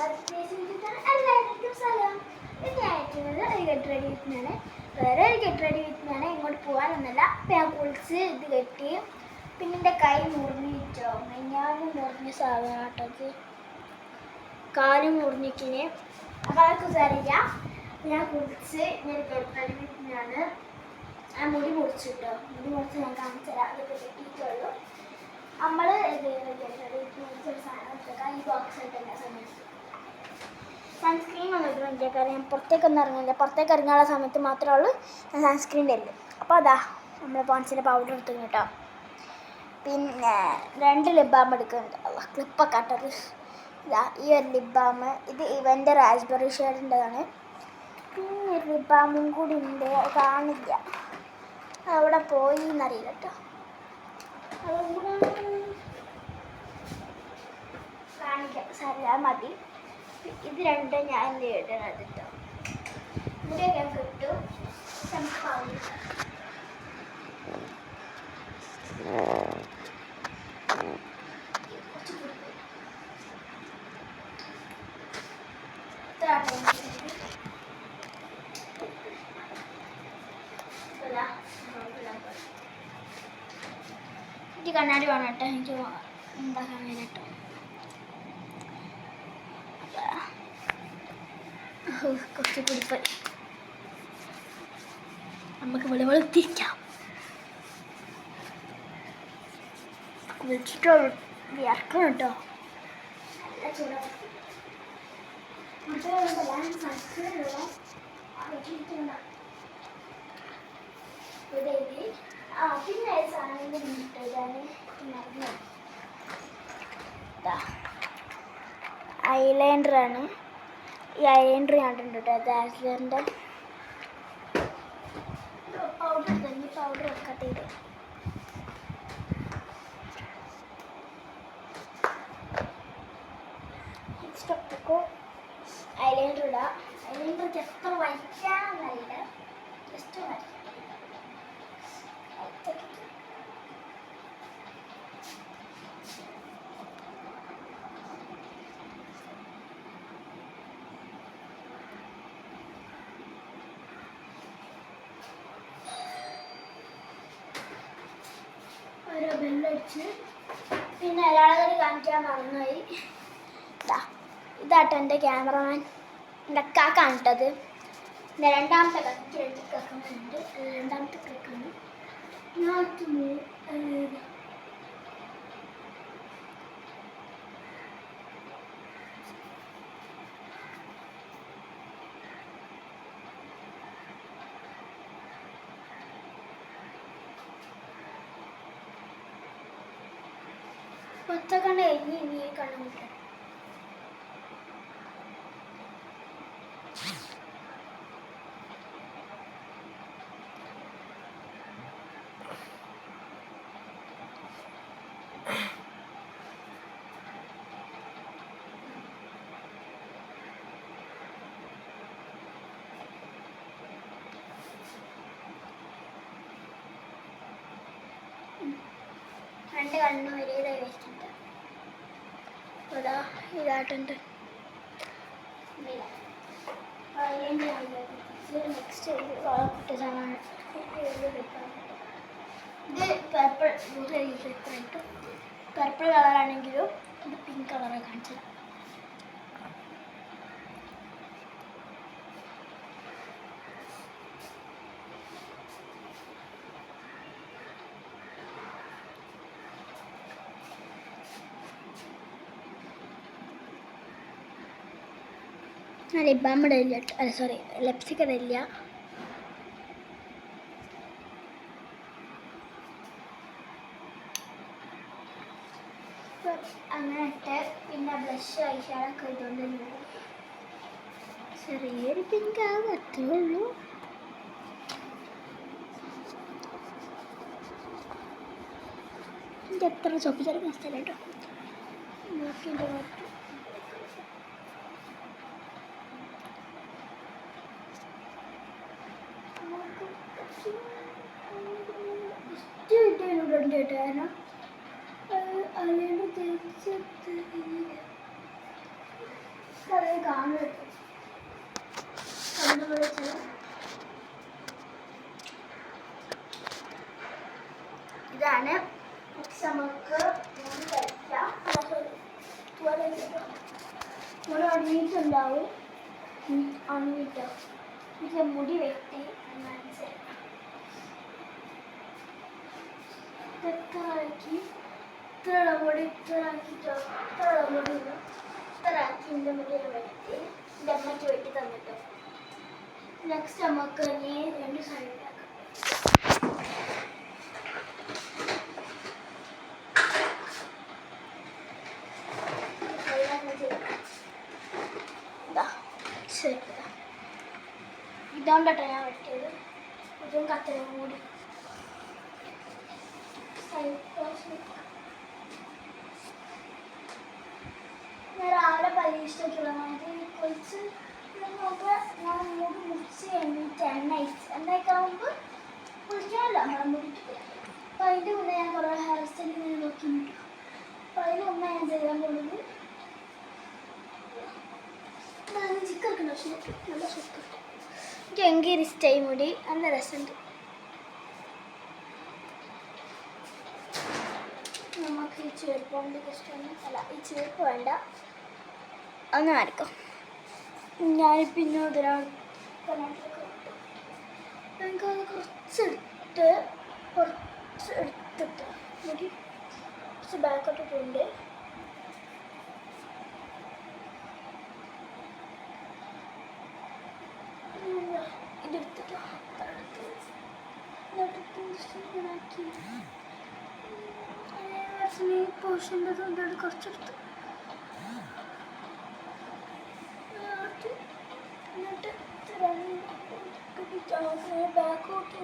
എല്ലാവർക്കും സ്ഥലം പിന്നെ അയക്കുന്നത് ഒരു ഗെറ്റ് റെഡി വിത്തിനാണ്. വേറെ ഒരു ഗെറ്റ് റെഡി വിത്തിനാണ്. ഇങ്ങോട്ട് പോകാനൊന്നുമല്ല. അപ്പം ഞാൻ കുളിച്ച് ഇത് കെട്ടി. പിന്നെ എൻ്റെ കൈ മുറിഞ്ഞിട്ടോ, ഞാനും മുറിഞ്ഞ സാധനമാട്ടത് കാലും മുറിഞ്ഞിട്ടിന്. അപ്പം അതൊക്കെ സാരില്ല. ഞാൻ കുളിച്ച് ഞാൻ ഗെറ്റ് റെഡി വിത്തിനാണ്. ഞാൻ മുടി മുറിച്ചിട്ടോ, മുടി മുറിച്ച് ഞാൻ കാണിച്ചു തരാം. അതൊക്കെ കെട്ടിയിട്ടുള്ളൂ. നമ്മൾ മുറിച്ചൊരു സാധനം എടുത്തേക്കാം. ഈ ബോക്സിൽ തന്നെ സമയത്ത് സൺസ്ക്രീൻ ഒന്നും ഇടുന്നില്ല. കാരണം ഞാൻ പുറത്തേക്കൊന്നും ഇറങ്ങില്ല. പുറത്തേക്ക് ഇറങ്ങാനുള്ള സമയത്ത് മാത്രമേ ഉള്ളൂ ഞാൻ സൺസ്ക്രീൻ തരില്ല. അപ്പോൾ അതാ നമ്മൾ പോൺസിൻ്റെ പൗഡർ എടുത്തു കേട്ടോ. പിന്നെ 2 ലിപ് ബാം എടുക്കുന്നുണ്ട്. ക്ലിപ്പൊക്കെ ഇട്ടത് ഇതാ. ഈ ഒരു ലിപ് ബാം ഇത് ഇവൻ്റെ റാസ്ബെറി ഷെയ്ഡിൻ്റെതാണ്. പിന്നെ ഒരു ലിപ് ബാമും കൂടി ഉണ്ട്, കാണില്ല. അവിടെ പോയി എന്നറിയില്ല കേട്ടോ. കാണിക്കാം സാറില്ല മതി. ഇത് രണ്ടും ഞാൻ ഇടണത് കേട്ടോ. മുടിയൊക്കെ ഞാൻ കിട്ടും. എനിക്ക് കണ്ണാടി വേണം കേട്ടോ. എനിക്ക് ഉണ്ടാക്കാൻ വേണ്ടിട്ടോ. കുറച്ച് കുടിപ്പ് നമുക്ക് വെളുത്തിരിക്കാം. വിളിച്ചിട്ടോ വിയർക്കണം കേട്ടോ. നല്ല ചൂടാണ്. പിന്നെ ഐലൈനറാണ്. ഈ ഐലൈനർ കണ്ടിട്ടുണ്ട് കേട്ടോ. ഡാസ്ലറിൻ്റെ പൗഡർ തന്നെ. പൗഡർ വെക്കട്ടെ. ഇത് ഇഷ്ടപ്പെട്ടോ ഐലൈനർ ഇടാം. ഐലൈനർ എത്ര വരയ്ക്കാന്നറിയില്ല. ജസ്റ്റ് വരയ്ക്കാം. ഓരോ ബെല്ലടിച്ച്. പിന്നെ ഒരാളെ കാണിക്കാൻ മറന്നുപോയി. ഇതാട്ടോ എൻ്റെ ക്യാമറമാൻ. എൻ്റെ കാക്കാണ് ഇട്ടത്. എൻ്റെ രണ്ടാമത്തെ കാക്ക്. 2 കാക്കമാരുണ്ട്. രണ്ടാമത്തെ കാക്കാണ്. ഒറ്റ കണ്ണ് കഴിഞ്ഞ് ഇനി ഈ കണ്ണ് കിട്ടും. രണ്ട് കണ്ണ് ഒരേതായി വെച്ചിട്ടുണ്ട്. അതാ ഇതായിട്ടുണ്ട്. നെക്സ്റ്റ് സാധനമാണ്. ഇത് പർപ്പിൾ പർപ്പിൾ കളറാണെങ്കിലും ഇത് പിങ്ക് കളറാണ് കാണിച്ചത്. ലിപ് ബാം ഇടില്ല. സോറി, ലിപ്സ്റ്റിക് ഇടില്ല. അങ്ങനെ ഇട്ട് പിന്നെ ബ്ലഷ് ഐഷാഡൊക്കെ ഇതുകൊണ്ട് ചെറിയൊരു പിങ്ക് ആകും, അത്രേ ഉള്ളൂ. എനിക്ക് എത്ര ചൊപ്പ് ചെറുക്കുന്ന സ്ഥലം കേട്ടോ. നോക്കിൻ്റെ പുറത്ത് കാരണം അതിന് തിരിച്ച് കാണുന്നത്. ഇതാണ് നമുക്ക് കഴിക്കാം. മുടി ഉണങ്ങിയിട്ടുണ്ടാവും. ഉണങ്ങിട്ടോ ഇത് മുടി വെട്ടി ഇത്രയാക്കി മുടി ഇത്രയാക്കിട്ടോ മുടി ഇത്രയാക്കി എൻ്റെ മുടിയിൽ വെട്ടി എൻ്റെ അമ്മയ്ക്ക് വെട്ടി തന്നിട്ടോ. നെക്സ്റ്റ് നമുക്ക് ഇനി 2 സൈഡിലാക്കാം. ഇതുകൊണ്ടട്ടോ ഞാൻ വെട്ടിയത്. ഇതും കത്തലും കൂടി ഞാൻ രാവിലെ പരീക്ഷിച്ചിട്ടുള്ള കുളിച്ച് ഞാൻ മുടി മുറിച്ച് കഴിഞ്ഞിട്ട് എണ്ണയ്ക്കാവുമ്പോൾ കുളിക്കാമല്ലോ നമ്മളെ മുടിക്ക്. അപ്പോൾ അതിൻ്റെ മുന്നേ ഞാൻ കുറേ ഹെയർ സ്റ്റൈൽ നോക്കിയിട്ടുണ്ട്. അപ്പോൾ അതിന് മുന്നേ ഞാൻ ചെയ്യാൻ പോകുന്നത് ചിക്കൻ പക്ഷേ നല്ല സുഖം. എനിക്ക് ഭയങ്കര ഇഷ്ടമായി മുടി, നല്ല രസമുണ്ട്. നമുക്ക് ഈ ചേർപ്പ് കൊണ്ട് ഇഷ്ടമൊന്നും അല്ല, ഈ ചേർപ്പ് വേണ്ട, ഒന്ന് ആയിരിക്കും. ഞാനിപ്പോൾ ഇന്നോട് എനിക്കത് കുറച്ചെടുത്തിട്ട് മുടി കുറച്ച് ബാക്കോട്ട് പോണ്ട്. ഇതെടുത്തിട്ട് പോർഷൻ്റെ എന്താണ് കുറച്ചെടുത്ത് എന്നിട്ട് ബാക്കോട്ട്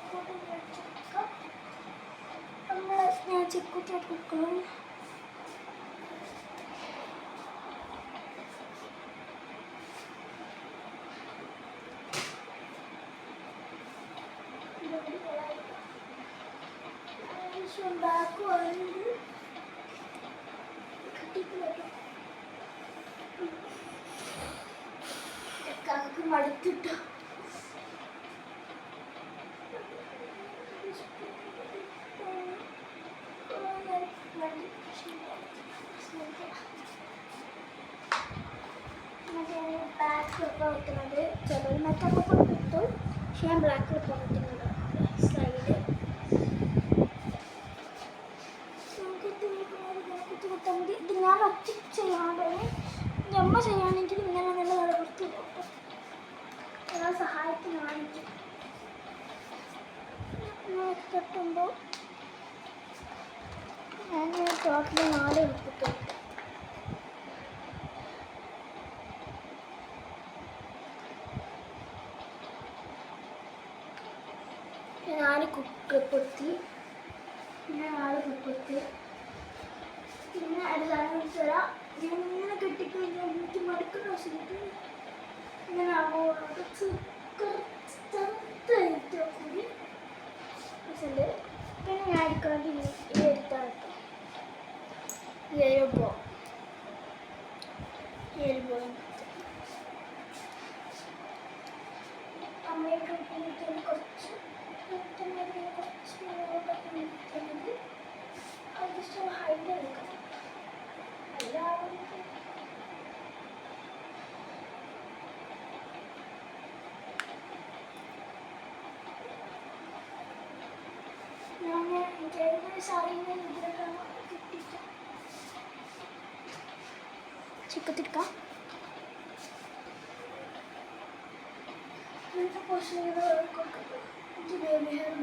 ബാക്കോട്ട് നമ്മൾ ഞാൻ ചെക്കൂട്ടായിട്ട് കൊടുക്കണം. ബാക്ക് വന്നിട്ട് കാക്ക് മടുത്തിട്ട് ബാക്ക് ക്ലിപ്പ് വെക്കുന്നത് ചിലർ മറ്റൊക്കെ കിട്ടും. പക്ഷെ ഞാൻ ബ്ലാക്ക് ക്ലിപ്പ് വെക്കുന്നത് സ്ലൈഡ് ഇത് ഞാൻ ഒറ്റ ചെയ്യാണ്ട് എൻ്റെ അമ്മ ചെയ്യുകയാണെങ്കിൽ ഇങ്ങനെ നല്ല നല്ല വൃത്തി പോകും. ഒരാൾ സഹായത്തിനാണെങ്കിൽ കെട്ടുമ്പോൾ ഞാൻ ടോട്ടൽ 4 എടുത്തിട്ടുണ്ട്. ഞാൻ 4 ക്ലിപ്പെടുത്തി, പിന്നെ 4 ക്ലിപ്പെടുത്തി. പിന്നെ അത് തരാം. ഇങ്ങനെ കെട്ടിക്കഴിഞ്ഞാൽ എനിക്ക് മടുക്കുന്ന വശത്ത് ഇങ്ങനെ ആവുന്നത് ചെറുതായിട്ട് കൂടി ഉണ്ട്. പിന്നെ ഞാൻ എടുക്കാണ്ട് ഇത് എടുത്താൽ കേട്ടോ എരുബോ അമ്മയൊക്കെ കുറച്ച് അതിഷ്ടം ഹൈഡ് എടുക്കാം. ഞാൻ എനിക്ക് സാറിന് ഇതിലൊക്കെ കിട്ടിയിട്ട് ചിക്കത്തിരിക്കാം. ഇങ്ങനത്തെ പോഷണങ്ങൾ കൊടുക്കുന്നത് എനിക്ക് ബേബി ഹെയർ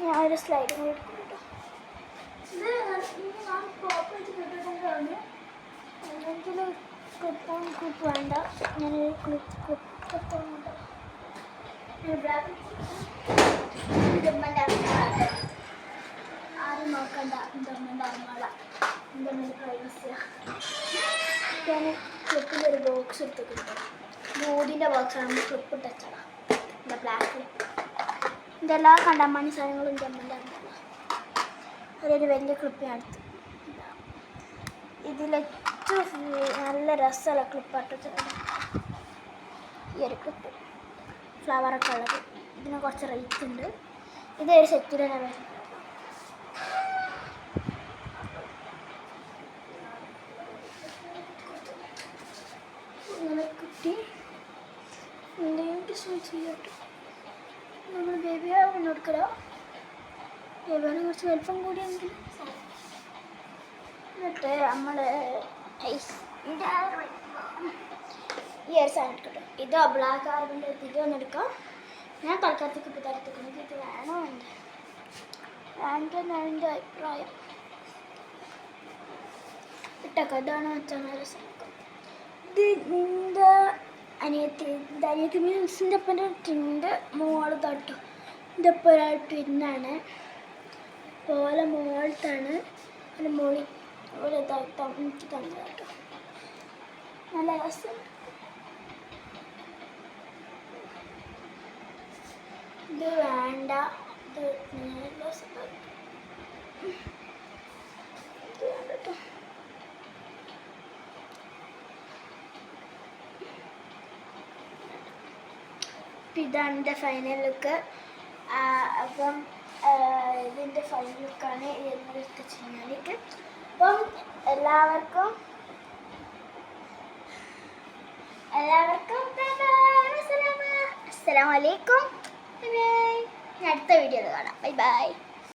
ഞാൻ ഒരു സ്ലൈഡ് കൂടി എടുക്കും കേട്ടോ. ഇത് ഞാൻ പ്രോപ്പറായിട്ട് കിട്ടിയിട്ടുണ്ടാണ്. അല്ലെങ്കിൽ ക്ലിപ്പ് വേണ്ട, ഞാനൊരു ക്ലിപ്പ് വേണ്ട. ഇതമ്മൻ്റെ അമ്മ ആരും നോക്കണ്ട. ഇതമ്മൻ്റെ അമ്മള ഇതമ്മൻ്റെ പ്രൈവസിയാണ്. ഞാൻ ക്ലിപ്പിൻ്റെ ഒരു ബോക്സ് എടുത്തിട്ടുണ്ട്. ബോഡിൻ്റെ ബോക്സാണ്, നമ്മൾ ക്ലിപ്പ് ഇട്ടതാണ്. എൻ്റെ ബ്ലാക്ക് ക്ലിപ്പ്. എൻ്റെ എല്ലാ കണ്ടമാനി സാധനങ്ങളും എൻ്റെ അമ്മൻ്റെ അടുത്തുള്ള അതൊരു വലിയ ക്ലിപ്പ് ഞാൻ എടുത്തു. ഇതിലേറ്റവും നല്ല രസമുള്ള ക്ലിപ്പായിട്ട് ഈ ഒരു ക്ലിപ്പ്, ഫ്ലവറൊക്കെ ഉള്ളത്. ഇതിന് കുറച്ച് റേറ്റ് ഉണ്ട്. ഇത് ഒരു സെറ്റിൽ തന്നെ വരുന്നത്. ഇങ്ങനെ കുട്ടി ചെയ്യട്ടെ. നമ്മൾ ബേബിയെ മുന്നോട്ടുക്കല, ബേബിയാണ് കുറച്ച് വലുപ്പം കൂടിയെങ്കിൽ. എന്നിട്ട് നമ്മൾ ഈ ഒരു സാധനം എടുക്കട്ടെ. ഇത് ബ്ലാക്ക് കാർബണിൻ്റെ എത്തിയിട്ട് വന്നെടുക്കാം. ഞാൻ തൽക്കാലത്തേക്ക് ഇപ്പോൾ തരത്തിക്കുന്നത് ഇത് വേണോ വേണ്ടെന്നാണ് എൻ്റെ അഭിപ്രായം. ഇട്ടൊക്കെ ഇതാണ് വെച്ചാൽ രസം. ഇത് എൻ്റെ അനിയത്തി മീൻസിൻ്റെ ഒപ്പം ട്വിൻ്റെ മോള് തട്ടു. എൻ്റെ ഒപ്പം ഒരാൾ ട്വിന്നാണ്. പോലെ മോളത്താണ് എൻ്റെ മോളി ഒരു എനിക്ക് തന്നതാട്ടോ. നല്ല രസം. ഇത് വേണ്ട, ഇത് വേണ്ടട്ടോ. ഇതാണ് എൻ്റെ ഫൈനൽ ലുക്ക്. അപ്പം ഇതിൻ്റെ ഫൈനൽ ലുക്കാണ് എന്നൊക്കെ ചെയ്യാനായിട്ട്. അപ്പം എല്ലാവർക്കും അസ്സലാമു അലൈക്കും. ഞാൻ അടുത്ത വീഡിയോയിൽ കാണാം. Bye bye.